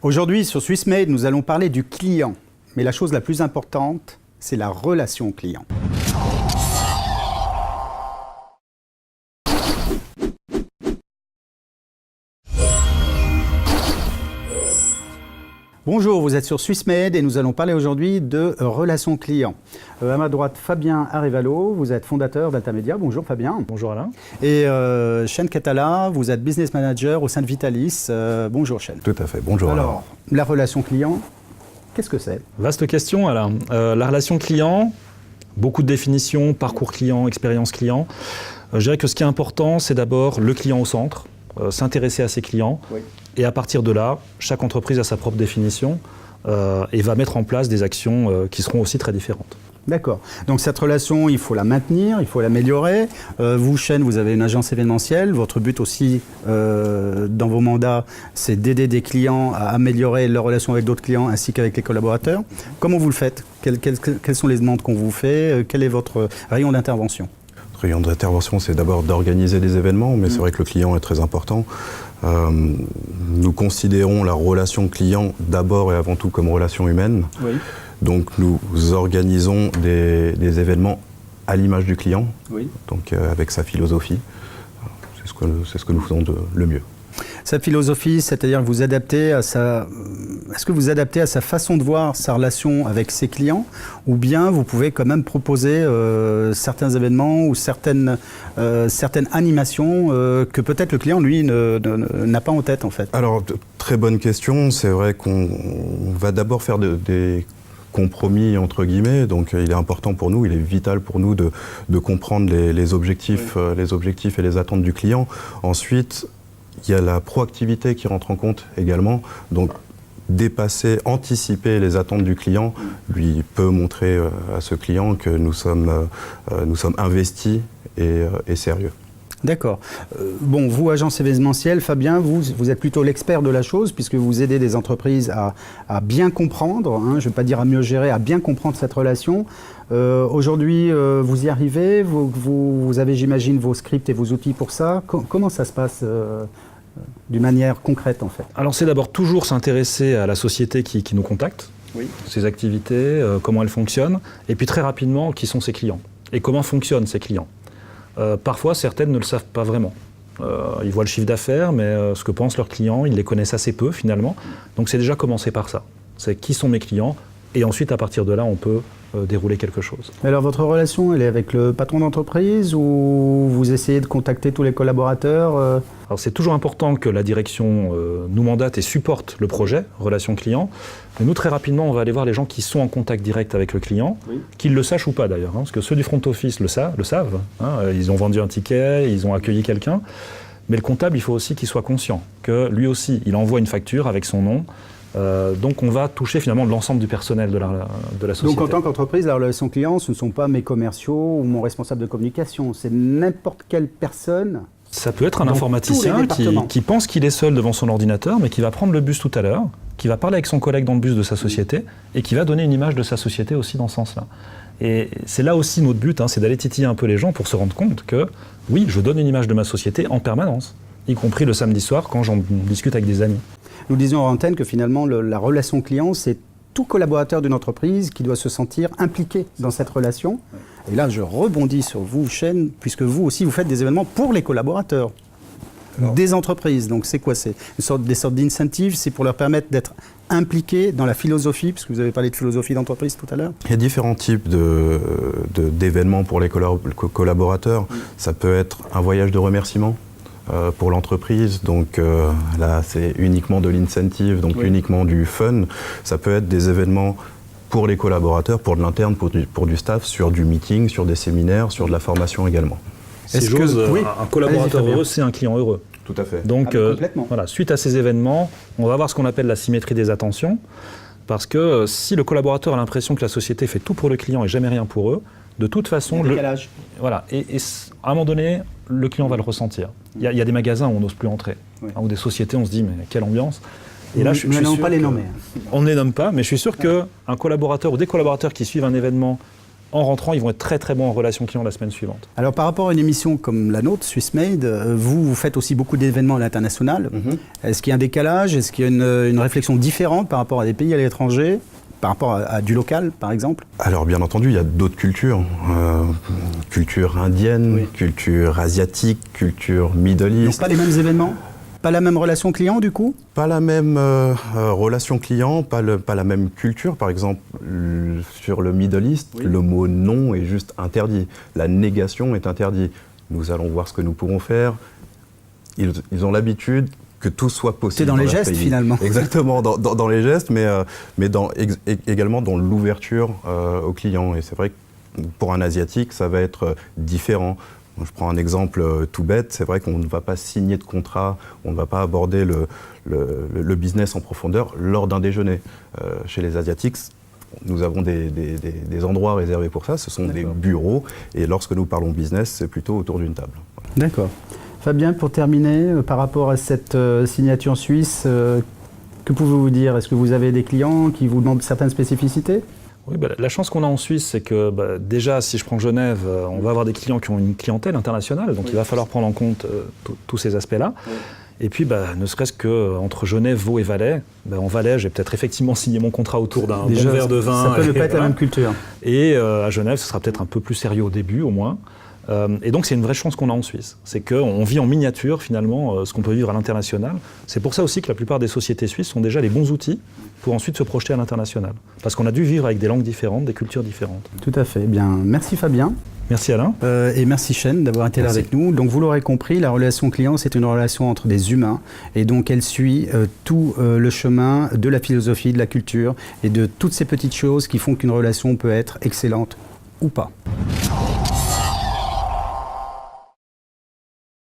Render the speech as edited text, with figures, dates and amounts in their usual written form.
Aujourd'hui, sur Swissmade, nous allons parler du client. Mais la chose la plus importante, c'est la relation client. Bonjour, vous êtes sur Swissmade et nous allons parler aujourd'hui de relations clients. À ma droite, Fabien Arevalo, vous êtes fondateur d'Altamedia. Bonjour Fabien. Bonjour Alain. Et Shane Catala, vous êtes business manager au sein de Vitalis. Bonjour Shane. Tout à fait, bonjour Alain. Alors, la relation client, qu'est-ce que c'est? Vaste question Alain. La relation client, beaucoup de définitions, parcours client, expérience client. Je dirais que ce qui est important, c'est d'abord le client au centre, s'intéresser à ses clients. Oui. Et à partir de là, chaque entreprise a sa propre définition et va mettre en place des actions qui seront aussi très différentes. D'accord. Donc cette relation, il faut la maintenir, il faut l'améliorer. Vous, Shane, vous avez une agence événementielle. Votre but aussi, dans vos mandats, c'est d'aider des clients à améliorer leur relation avec d'autres clients ainsi qu'avec les collaborateurs. Comment vous le faites? Quelles sont les demandes qu'on vous fait? Quel est votre rayon d'intervention? Notre rayon d'intervention, c'est d'abord d'organiser des événements, mais c'est vrai que le client est très important. Nous considérons la relation client d'abord et avant tout comme relation humaine. Oui. Donc nous organisons des événements à l'image du client, oui. Donc avec sa philosophie. C'est ce que nous faisons le mieux. Sa philosophie, c'est-à-dire que vous adaptez à sa... Est-ce que vous adaptez à sa façon de voir sa relation avec ses clients, ou bien vous pouvez quand même proposer certains événements ou certaines animations que peut-être le client, lui, n'a pas en tête, en fait? Alors, très bonne question. C'est vrai qu'on va d'abord faire des compromis, entre guillemets. Donc, il est important pour nous, il est vital pour nous de comprendre les objectifs, oui. Les objectifs et les attentes du client. Ensuite, il y a la proactivité qui rentre en compte également. Donc, dépasser, anticiper les attentes du client, lui peut montrer à ce client que nous sommes investis et sérieux. D'accord. Bon, vous, agence événementielle, Fabien, vous êtes plutôt l'expert de la chose puisque vous aidez des entreprises à bien comprendre, hein, je ne vais pas dire à mieux gérer, à bien comprendre cette relation. Aujourd'hui, vous y arrivez, vous avez, j'imagine, vos scripts et vos outils pour ça. Comment ça se passe d'une manière concrète, en fait? Alors, c'est d'abord toujours s'intéresser à la société qui nous contacte, oui. Ses activités, comment elles fonctionnent, et puis très rapidement, qui sont ses clients et comment fonctionnent ces clients. Parfois, certaines ne le savent pas vraiment. Ils voient le chiffre d'affaires, mais ce que pensent leurs clients, ils les connaissent assez peu finalement. Donc c'est déjà commencer par ça. C'est qui sont mes clients, et ensuite à partir de là, on peut dérouler quelque chose. Alors votre relation, elle est avec le patron d'entreprise ou vous essayez de contacter tous les collaborateurs? Alors c'est toujours important que la direction nous mandate et supporte le projet, relation client. Mais nous, très rapidement, on va aller voir les gens qui sont en contact direct avec le client, oui. Qu'ils le sachent ou pas d'ailleurs, hein, parce que ceux du front office le savent. Hein, ils ont vendu un ticket, ils ont accueilli quelqu'un. Mais le comptable, il faut aussi qu'il soit conscient que lui aussi, il envoie une facture avec son nom. Donc on va toucher finalement l'ensemble du personnel de la société. Donc en tant qu'entreprise, la relation client, ce ne sont pas mes commerciaux ou mon responsable de communication, c'est n'importe quelle personne. Ça peut être un informaticien qui pense qu'il est seul devant son ordinateur, mais qui va prendre le bus tout à l'heure, qui va parler avec son collègue dans le bus de sa société et qui va donner une image de sa société aussi dans ce sens-là. Et c'est là aussi notre but, hein, c'est d'aller titiller un peu les gens pour se rendre compte que oui, je donne une image de ma société en permanence, y compris le samedi soir quand j'en discute avec des amis. Nous disions en antenne que finalement la relation client, c'est tout collaborateur d'une entreprise qui doit se sentir impliqué dans cette relation. Et là, je rebondis sur vous, Shane, puisque vous aussi, vous faites des événements pour les collaborateurs des entreprises. Donc c'est quoi? C'est des sortes d'incentives, c'est pour leur permettre d'être impliqués dans la philosophie, puisque vous avez parlé de philosophie d'entreprise tout à l'heure. Il y a différents types d'événements pour les collaborateurs. Ça peut être un voyage de remerciement pour l'entreprise, donc là c'est uniquement de l'incentive, donc oui. Uniquement du fun. Ça peut être des événements pour les collaborateurs, pour de l'interne, pour du staff, sur du meeting, sur des séminaires, sur de la formation également. Est-ce que oui. Un collaborateur heureux, c'est un client heureux? Tout à fait. Donc voilà, suite à ces événements, on va avoir ce qu'on appelle la symétrie des attentions, parce que si le collaborateur a l'impression que la société fait tout pour le client et jamais rien pour eux, de toute façon, voilà, et à un moment donné, le client va le ressentir. Il y a des magasins où on n'ose plus entrer, oui. Hein, ou des sociétés, on se dit mais quelle ambiance. Et là, je suis pas les nommer. On ne les nomme pas, mais je suis sûr qu'un collaborateur ou des collaborateurs qui suivent un événement en rentrant, ils vont être très très bons en relation client la semaine suivante. Alors par rapport à une émission comme la nôtre, Swissmade, vous faites aussi beaucoup d'événements à l'international. Est-ce qu'il y a un décalage? Est-ce qu'il y a une réflexion différente par rapport à des pays à l'étranger, par rapport à du local par exemple? Alors bien entendu, il y a d'autres cultures. Culture indienne, culture asiatique, culture Middle East. Donc pas les mêmes événements? Pas la même relation client du coup? Pas la même relation client, pas la même culture. Par exemple, sur le Middle East, le mot non est juste interdit. La négation est interdite. Nous allons voir ce que nous pourrons faire. Ils ont l'habitude que tout soit possible. C'est dans les gestes finalement. Exactement, dans les gestes, mais également dans l'ouverture aux clients. Et c'est vrai que pour un Asiatique, ça va être différent. Je prends un exemple tout bête, c'est vrai qu'on ne va pas signer de contrat, on ne va pas aborder le business en profondeur lors d'un déjeuner. Chez les Asiatiques, nous avons des endroits réservés pour ça, ce sont des bureaux, et lorsque nous parlons business, c'est plutôt autour d'une table. D'accord. Fabien, pour terminer, par rapport à cette signature suisse, que pouvez-vous dire? Est-ce que vous avez des clients qui vous demandent certaines spécificités? Oui, la chance qu'on a en Suisse, c'est que déjà, si je prends Genève, on va avoir des clients qui ont une clientèle internationale, donc il va falloir prendre en compte tous ces aspects-là. Et puis, ne serait-ce qu'entre Genève, Vaud et Valais, en Valais, j'ai peut-être effectivement signé mon contrat autour d'un bon verre de vin. Ça peut ne pas être la même culture. Et à Genève, ce sera peut-être un peu plus sérieux au début, au moins. Et donc c'est une vraie chance qu'on a en Suisse. C'est qu'on vit en miniature finalement ce qu'on peut vivre à l'international. C'est pour ça aussi que la plupart des sociétés suisses ont déjà les bons outils pour ensuite se projeter à l'international. Parce qu'on a dû vivre avec des langues différentes, des cultures différentes. Tout à fait. Bien, merci Fabien. Merci Alain. Et merci Chen d'avoir été là avec nous. Donc vous l'aurez compris, la relation client, c'est une relation entre des humains. Et donc elle suit tout le chemin de la philosophie, de la culture et de toutes ces petites choses qui font qu'une relation peut être excellente ou pas.